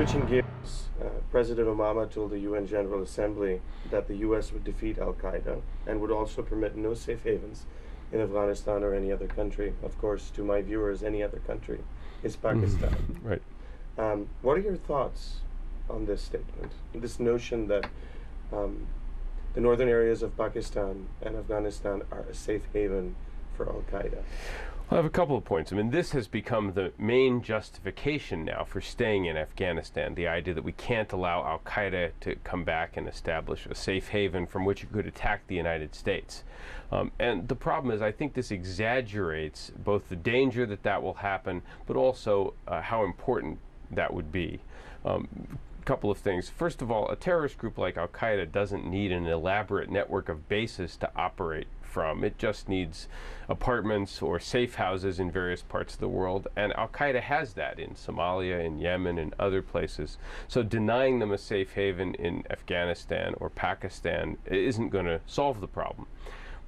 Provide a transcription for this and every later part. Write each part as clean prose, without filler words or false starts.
Switching gears, President Obama told the UN General Assembly that the U.S. would defeat al-Qaeda and would also permit no safe havens in Afghanistan or any other country. Of course, to my viewers, any other country is Pakistan. Right. What are your thoughts on this statement, this notion that the northern areas of Pakistan and Afghanistan are a safe haven for al-Qaeda? I have a couple of points. I mean, this has become the main justification now for staying in Afghanistan, the idea that we can't allow al-Qaeda to come back and establish a safe haven from which it could attack the United States. And the problem is, I think this exaggerates both the danger that that will happen, but also how important that would be. Couple of things. First of all, a terrorist group like al-Qaeda doesn't need an elaborate network of bases to operate from. It just needs apartments or safe houses in various parts of the world, and al-Qaeda has that in Somalia, in Yemen, and other places. So denying them a safe haven in Afghanistan or Pakistan isn't going to solve the problem.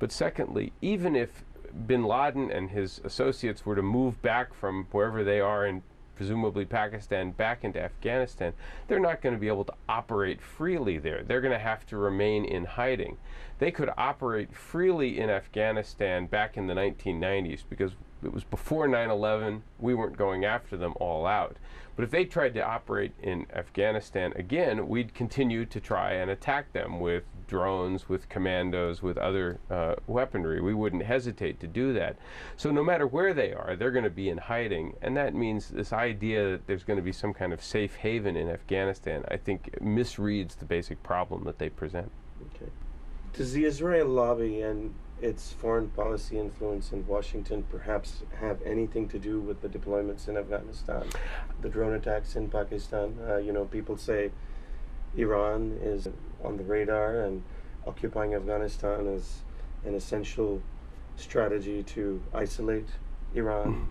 But secondly, even if bin Laden and his associates were to move back from wherever they are in presumably Pakistan back into Afghanistan, they're not going to be able to operate freely there. They're going to have to remain in hiding. They could operate freely in Afghanistan back in the 1990s because it was before 9/11. We weren't going after them all out. But if they tried to operate in Afghanistan again, we'd continue to try and attack them with drones, with commandos, with other weaponry. We wouldn't hesitate to do that. So no matter where they are, they're going to be in hiding. And that means this idea that there's going to be some kind of safe haven in Afghanistan, I think, misreads the basic problem that they present. Okay. Does the Israel lobby and its foreign policy influence in Washington perhaps have anything to do with the deployments in Afghanistan, the drone attacks in Pakistan? People say Iran is on the radar and occupying Afghanistan is an essential strategy to isolate Iran.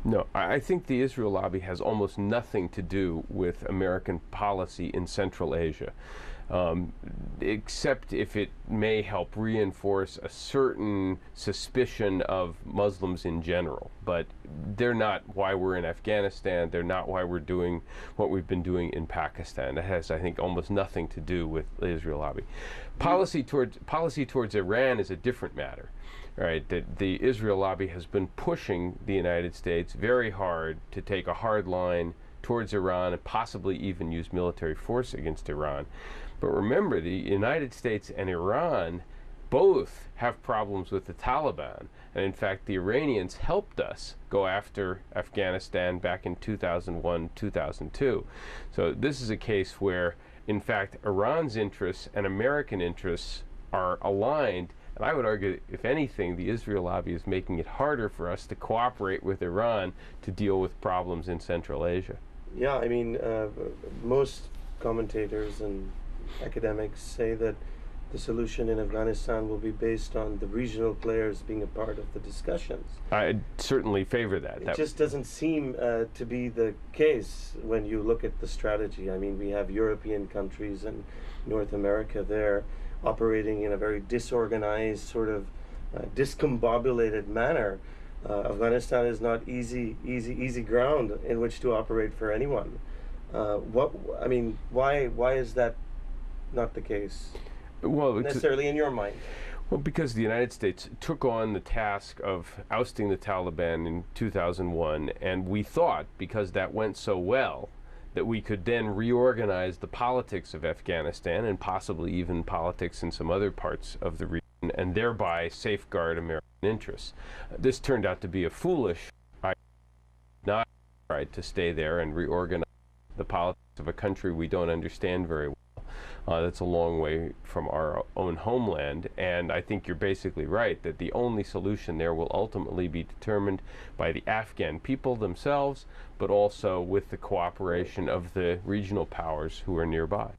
No, I think the Israel lobby has almost nothing to do with American policy in Central Asia, except if it may help reinforce a certain suspicion of Muslims in general. But they're not why we're in Afghanistan. They're not why we're doing what we've been doing in Pakistan. It has, I think, almost nothing to do with the Israel lobby. Policy towards Iran is a different matter. Right, that the Israel lobby has been pushing the United States very hard to take a hard line towards Iran and possibly even use military force against Iran. But remember, the United States and Iran both have problems with the Taliban. And in fact, the Iranians helped us go after Afghanistan back in 2001, 2002. So this is a case where, in fact, Iran's interests and American interests are aligned. And I would argue, if anything, the Israel lobby is making it harder for us to cooperate with Iran to deal with problems in Central Asia. Yeah, I mean, most commentators and academics say that the solution in Afghanistan will be based on the regional players being a part of the discussions. I certainly favor that. It just doesn't seem to be the case when you look at the strategy. I mean, we have European countries and North America there operating in a very disorganized, sort of discombobulated manner. Afghanistan is not easy ground in which to operate for anyone. Why is that not the case? Well, necessarily in your mind. Well, because the United States took on the task of ousting the Taliban in 2001, and we thought, because that went so well, that we could then reorganize the politics of Afghanistan and possibly even politics in some other parts of the region, and thereby safeguard American interests. This turned out to be a foolish idea, not right to stay there and reorganize the politics of a country we don't understand very well. That's a long way from our own homeland, and I think you're basically right that the only solution there will ultimately be determined by the Afghan people themselves, but also with the cooperation of the regional powers who are nearby.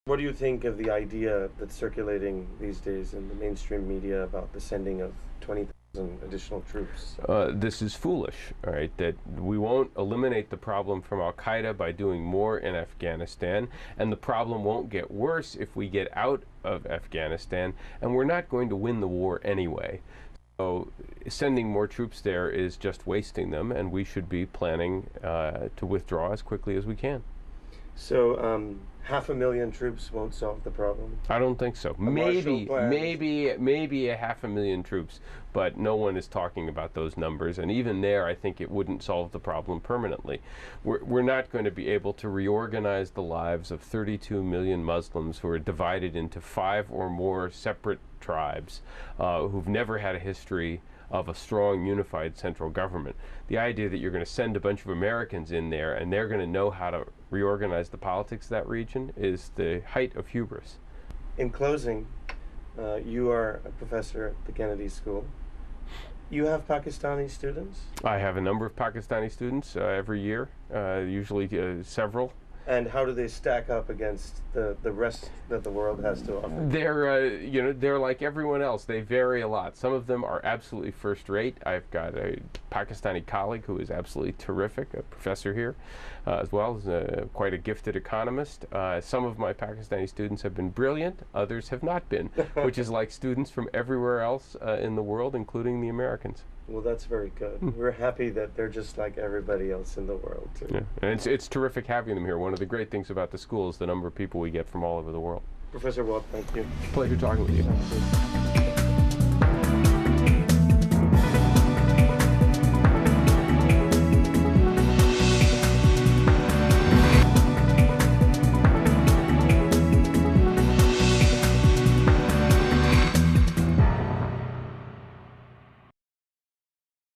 What do you think of the idea that's circulating these days in the mainstream media about the sending of 20,000 additional troops? This is foolish, right? That we won't eliminate the problem from al-Qaeda by doing more in Afghanistan, and the problem won't get worse if we get out of Afghanistan, and we're not going to win the war anyway. So sending more troops there is just wasting them, and we should be planning to withdraw as quickly as we can. So 500,000 troops won't solve the problem. I don't think so. Marshall Plan. Maybe a 500,000 troops, but no one is talking about those numbers. And even there, I think it wouldn't solve the problem permanently. We're not going to be able to reorganize the lives of 32 million Muslims who are divided into 5 or more separate tribes who've never had a history of a strong, unified central government. The idea that you're going to send a bunch of Americans in there and they're going to know how to reorganize the politics of that region is the height of hubris. In closing, you are a professor at the Kennedy School. You have Pakistani students? I have a number of Pakistani students every year, usually several. And how do they stack up against the rest that the world has to offer? They're like everyone else. They vary a lot. Some of them are absolutely first rate. I've got a Pakistani colleague who is absolutely terrific, a professor here, as well as quite a gifted economist. Some of my Pakistani students have been brilliant. Others have not been, which is like students from everywhere else in the world, including the Americans. Well, that's very good. We're happy that they're just like everybody else in the world, too. Yeah. And it's terrific having them here. One of the great things about the school is the number of people we get from all over the world. Professor Walt, thank you. Pleasure talking with you. Thank you.